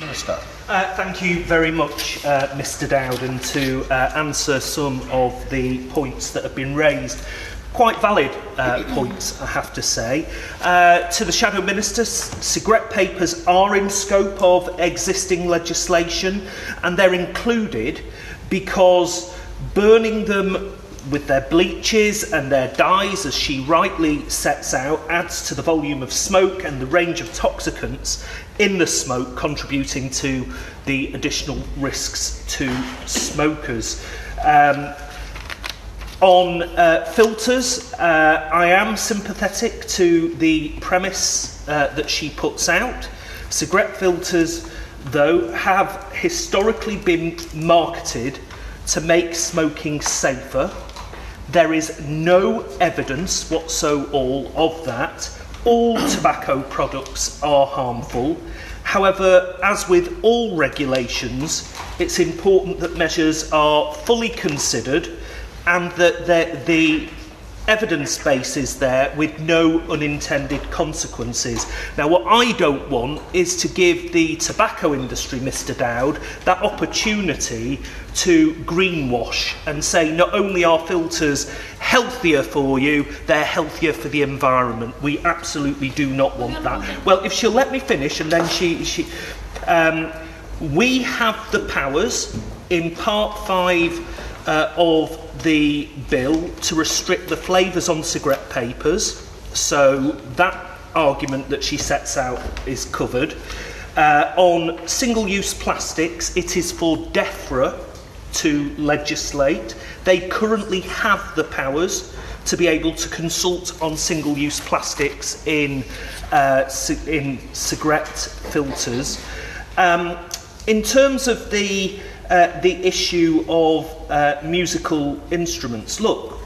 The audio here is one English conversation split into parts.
Minister. Thank you very much, Mr Dowden, to answer some of the points that have been raised. Quite valid points, I have to say. To the Shadow Minister, cigarette papers are in scope of existing legislation, and they're included because burning them with their bleaches and their dyes, as she rightly sets out, adds to the volume of smoke and the range of toxicants in the smoke, contributing to the additional risks to smokers. On filters, I am sympathetic to the premise that she puts out. Cigarette filters, though, have historically been marketed to make smoking safer. There is no evidence whatsoever of that. All tobacco products are harmful. However, as with all regulations, it's important that measures are fully considered and that the evidence base is there with no unintended consequences. Now, what I don't want is to give the tobacco industry, Mr Dowd, that opportunity to greenwash and say not only are filters healthier for you, they're healthier for the environment. We absolutely do not want that. Well, if she'll let me finish, and then we have the powers in Part 5 of the bill to restrict the flavours on cigarette papers, so that argument that she sets out is covered. On single-use plastics, it is for DEFRA to legislate. They currently have the powers to be able to consult on single-use plastics in cigarette filters. In terms of the issue of musical instruments, look,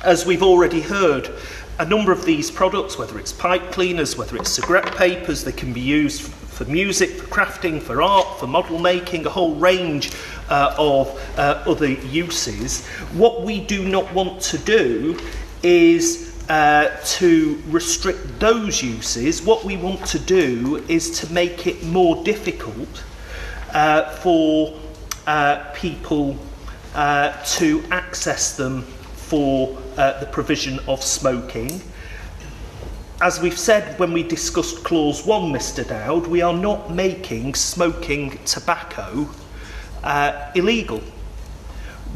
as we've already heard, a number of these products, whether it's pipe cleaners, whether it's cigarette papers, they can be used for music, for crafting, for art, for model making, a whole range of other uses. What we do not want to do is to restrict those uses. What we want to do is to make it more difficult for people to access them for the provision of smoking. As we've said when we discussed Clause 1, Mr Dowd, we are not making smoking tobacco illegal.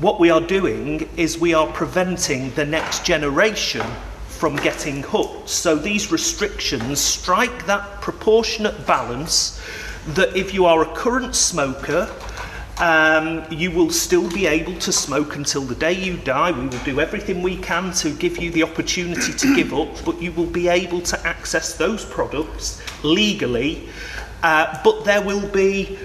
What we are doing is we are preventing the next generation from getting hooked. So these restrictions strike that proportionate balance that if you are a current smoker, you will still be able to smoke until the day you die. We will do everything we can to give you the opportunity to give up, but you will be able to access those products legally, but there will be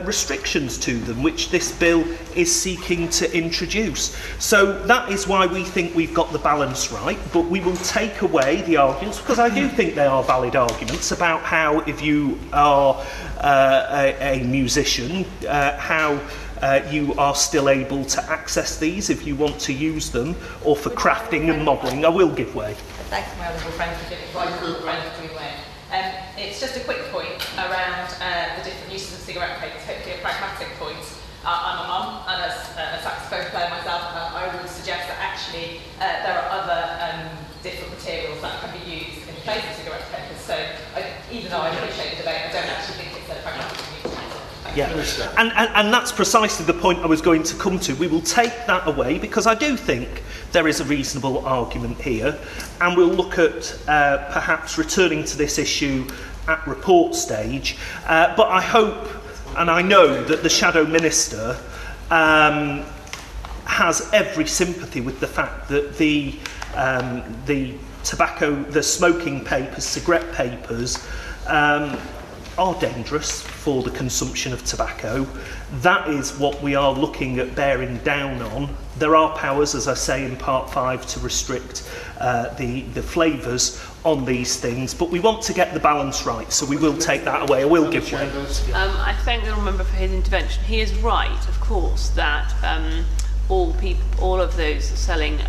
restrictions to them, which this bill is seeking to introduce. So that is why we think we've got the balance right, but we will take away the arguments, because I do think they are valid arguments about how, if you are a musician, how you are still able to access these if you want to use them, or for crafting and modelling. I will give way. Thanks, my honourable friend, for giving way. It's just a quick point around the different uses of cigarette papers, hopefully a pragmatic point. I'm a mum, and as a saxophone player myself, I would suggest that actually there are other different materials that can be used in place of cigarette papers. So even though I appreciate the debate, I don't actually think it's a pragmatic point. Yeah, and that's precisely the point I was going to come to. We will take that away because I do think there is a reasonable argument here, and we'll look at perhaps returning to this issue at report stage. But I hope, and I know that the Shadow Minister has every sympathy with the fact that the smoking papers, cigarette papers, are dangerous for the consumption of tobacco. That is what we are looking at bearing down on. There are powers, as I say, in Part 5 to restrict the flavours on these things, but we want to get the balance right, so we will take that away. I will give way. I thank the member for his intervention. He is right, of course, that all of those selling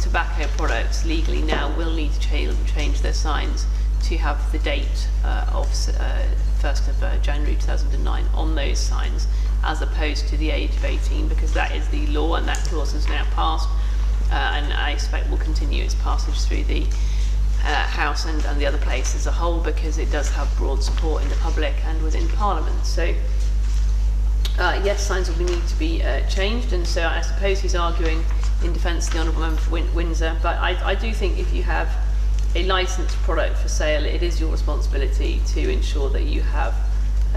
tobacco products legally now will need to change their signs to have the date of 1st of January 2009 on those signs, as opposed to the age of 18, because that is the law and that clause is now passed, and I expect will continue its passage through the House and the other place as a whole, because it does have broad support in the public and within Parliament. So yes, signs will need to be changed, and so I suppose he's arguing in defence of the Honourable Member for Windsor. But I do think if you have a licensed product for sale, it is your responsibility to ensure that you have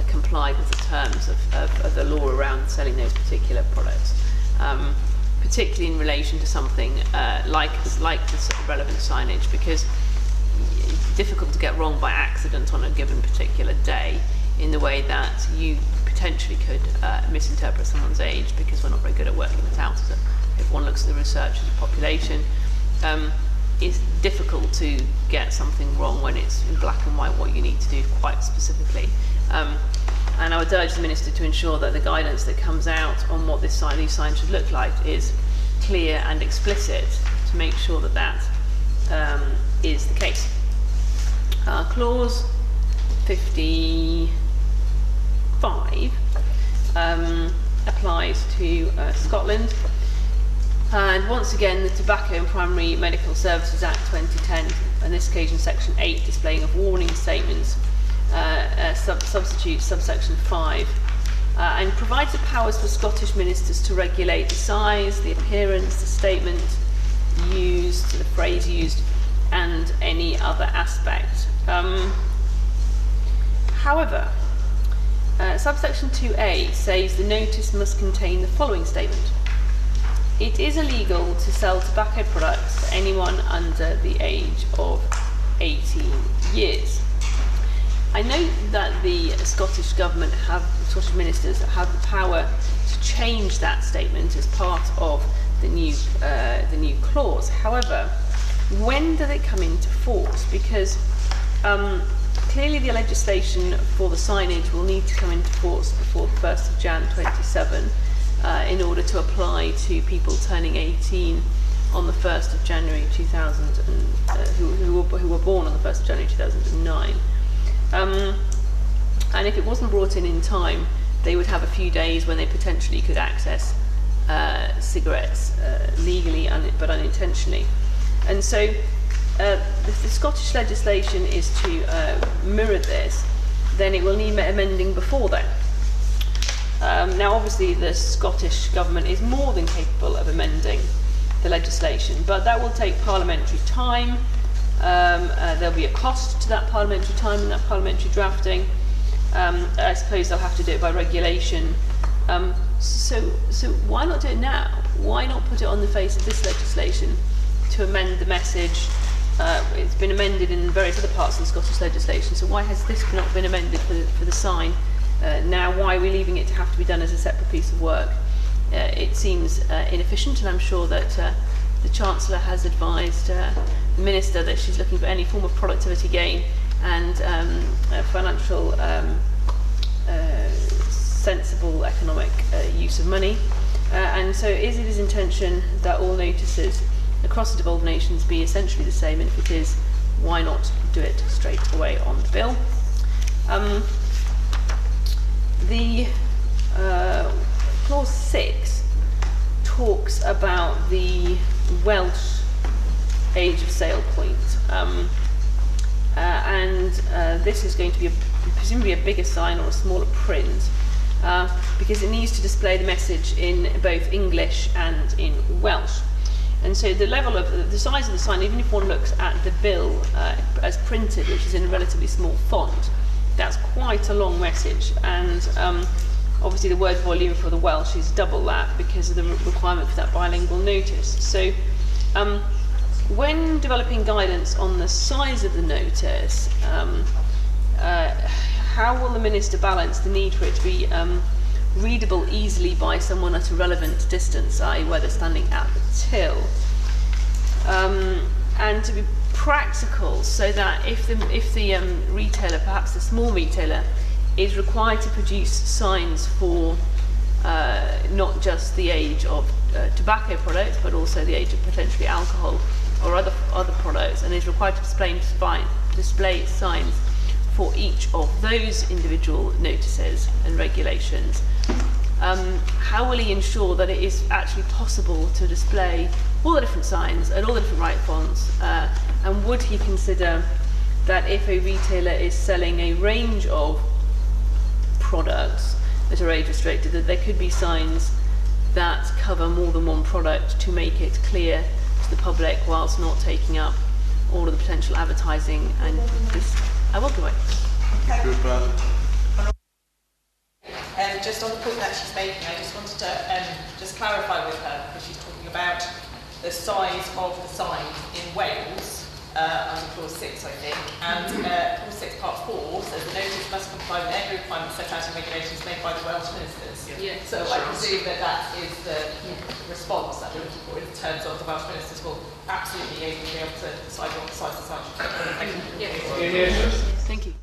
complied with the terms of the law around selling those particular products, particularly in relation to something like the relevant signage, because it's difficult to get wrong by accident on a given particular day, in the way that you potentially could misinterpret someone's age, because we're not very good at working it out. So if one looks at the research of the population, it's difficult to get something wrong when it's in black and white what you need to do quite specifically. And I would urge the Minister to ensure that the guidance that comes out on what these signs should look like is clear and explicit, to make sure that that is the case. Clause 55 applies to Scotland, and once again the Tobacco and Primary Medical Services Act 2010, on this occasion section 8, displaying of warning statements, substitutes subsection 5, and provides the powers for Scottish ministers to regulate the size, the appearance, the statement used, the phrase used, and any other aspect. However, subsection 2A says the notice must contain the following statement: it is illegal to sell tobacco products to anyone under the age of 18 years. I know that the Scottish Government Scottish ministers have the power to change that statement as part of the new clause. However, when does it come into force? Because clearly the legislation for the signage will need to come into force before the 1st of Jan 27 in order to apply to people turning 18 on the 1st of January 2000, who were born on the 1st of January 2009. And if it wasn't brought in time, they would have a few days when they potentially could access cigarettes legally but unintentionally. And so if the Scottish legislation is to mirror this, then it will need amending before then. Now obviously the Scottish Government is more than capable of amending the legislation, but that will take parliamentary time. There'll be a cost to that parliamentary time and that parliamentary drafting. I suppose they'll have to do it by regulation. So why not do it now? Why not put it on the face of this legislation to amend the message? It's been amended in various other parts of the Scottish legislation, so why has this not been amended for the sign now? Why are we leaving it to have to be done as a separate piece of work? It seems inefficient, and I'm sure that the Chancellor has advised the Minister that she's looking for any form of productivity gain and financial sensible economic use of money. And so is it his intention that all notices across the devolved nations be essentially the same, and if it is, why not do it straight away on the bill? The clause 6 talks about the Welsh age of sale point, and this is going to be presumably a bigger sign or a smaller print, because it needs to display the message in both English and in Welsh. And so the level of the size of the sign, even if one looks at the bill as printed, which is in a relatively small font, that's quite a long message. And obviously the word volume for the Welsh is double that because of the requirement for that bilingual notice. So when developing guidance on the size of the notice, how will the Minister balance the need for it to be readable easily by someone at a relevant distance, i.e. where they're standing at the till, and to be practical, so that if the retailer, perhaps the small retailer, is required to produce signs for not just the age of tobacco products, but also the age of potentially alcohol or other products, and is required to display display signs for each of those individual notices and regulations, how will he ensure that it is actually possible to display all the different signs and all the different right fonts? And would he consider that if a retailer is selling a range of products that are age restricted, that there could be signs that cover more than one product to make it clear to the public whilst not taking up all of the potential advertising and this. I will go away. Just on the point that she's making, I just wanted to just clarify with her, because she's talking about the size of the sign in Wales, under clause 6, I think, and clause 6 part 4 says the notice must comply with every requirement set out in regulations made by the Welsh ministers. Yeah. So I presume that that is the response that we're looking for in terms of the Welsh ministers will absolutely be able to decide what the size of the sign should be. Thank you.